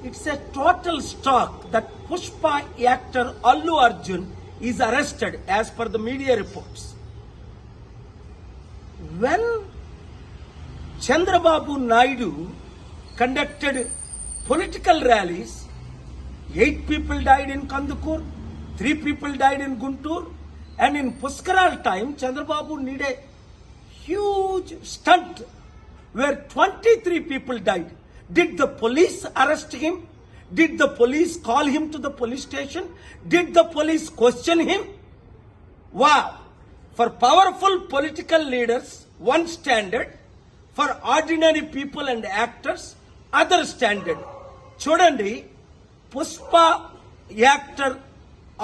It's a total shock that Pushpa actor Allu Arjun is arrested as per the media reports. When Chandrababu Naidu conducted political rallies, 8 people died in Kandukur, 3 people died in Guntur, and in Puskaral time, Chandrababu did a huge stunt where 23 people died. Did the police arrest him? Did the police call him to the police station? Did the police question him? Wow! For powerful political leaders, one standard. For ordinary people and actors, other standard. చూడండి, Pushpa actor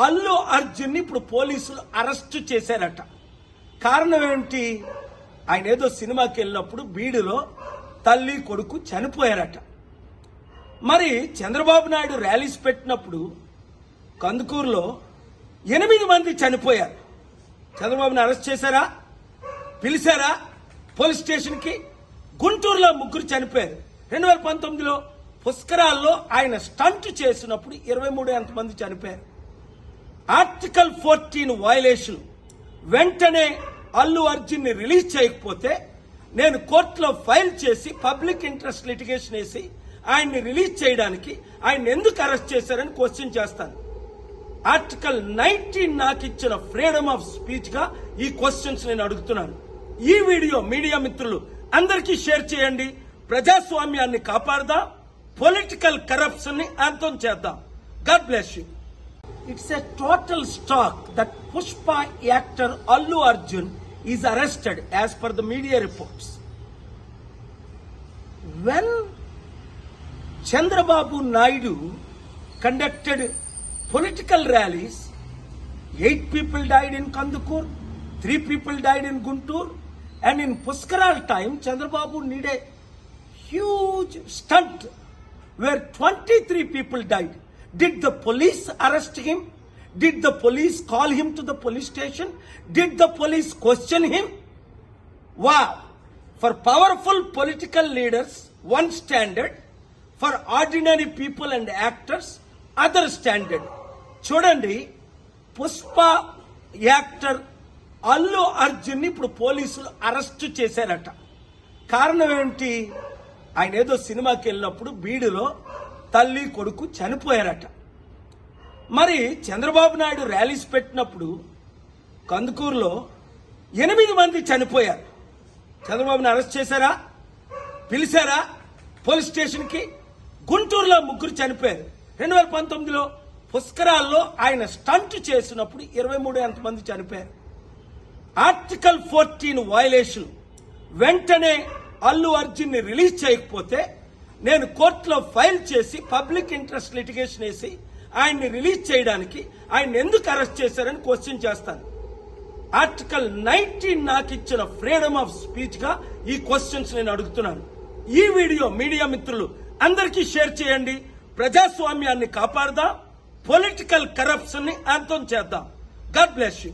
Allu Arjun ఇప్పుడు పోలీసులు arrest చేశారట. కారణం ఏంటి? ఆయన ఏదో సినిమాకి వెళ్ళినప్పుడు బీడులో తల్లి కొడుకు చనిపోయారట. మరి చంద్రబాబు నాయుడు ర్యాలీస్ పెట్టినప్పుడు కందుకూరులో 8 మంది చనిపోయారు. చంద్రబాబుని అరెస్ట్ చేశారా? పిలిచారా పోలీస్ స్టేషన్కి? గుంటూరులో 3 చనిపోయారు. 2019లో పుష్కరాల్లో ఆయన స్టంట్ చేసినప్పుడు 23 మంది చనిపోయారు. Article 14 violation. వెంటనే అల్లు అర్జున్ ని రిలీజ్ చేయకపోతే నేను కోర్టులో ఫైల్ చేసి పబ్లిక్ ఇంట్రెస్ట్ లిటిగేషన్ వేసి ఆయన్ని రిలీజ్ చేయడానికి ఆయన ఎందుకు అరెస్ట్ చేశారని క్వశ్చన్ చేస్తాను. ఆర్టికల్ 19 నాకు ఇచ్చిన ఫ్రీడమ్ ఆఫ్ స్పీచ్ గా ఈ క్వశ్చన్స్ నేను అడుగుతున్నాను. ఈ వీడియో మీడియా మిత్రులు అందరికీ షేర్ చేయండి. ప్రజాస్వామ్యాన్ని కాపాడదాం, పొలిటికల్ కరప్షన్ ని అంతం చేద్దాం. God bless you. It's a total shock that Pushpa actor Allu Arjun is arrested as per the media reports. When Chandrababu Naidu conducted political rallies, 8 people died in Kandukur, 3 people died in Guntur, and in Puskaral time, Chandrababu did a huge stunt where 23 people died. Did the police arrest him? Did the police call him to the police station? Did the police question him? Wow! For powerful political leaders, one standard. For ordinary people and actors, other standard. చూడండి, Pushpa actor Allu Arjun ఇప్పుడు పోలీసులు arrest చేశారట. కారణం ఏంటి? ఆయన ఏదో సినిమాకి వెళ్ళినప్పుడు బీడులో తల్లి కొడుకు చనిపోయారట. మరి చంద్రబాబు నాయుడు ర్యాలీస్ పెట్టినప్పుడు కందుకూరులో 8 మంది చనిపోయారు. చంద్రబాబుని అరెస్ట్ చేశారా? పిలిచారా పోలీస్ స్టేషన్కి? గుంటూరులో 3 చనిపోయారు. 2019లో పుష్కరాల్లో ఆయన స్టంట్ చేసినప్పుడు 23 మంది చనిపోయారు. Article 14 violation. వెంటనే అల్లు అర్జున్ ని రిలీజ్ చేయకపోతే నేను కోర్టులో ఫైల్ చేసి పబ్లిక్ ఇంట్రెస్ట్ లిటిగేషన్ వేసి ఆయన్ని రిలీజ్ చేయడానికి ఆయన ఎందుకు అరెస్ట్ చేశారని క్వశ్చన్ చేస్తాను. ఆర్టికల్ 19 నాకు ఇచ్చిన ఫ్రీడమ్ ఆఫ్ స్పీచ్ గా ఈ క్వశ్చన్స్ నేను అడుగుతున్నాను. ఈ వీడియో మీడియా మిత్రులు అందరికీ షేర్ చేయండి. ప్రజాస్వామ్యాన్ని కాపాడదాం, పొలిటికల్ కరప్షన్ ని అంతం చేద్దాం. God bless you.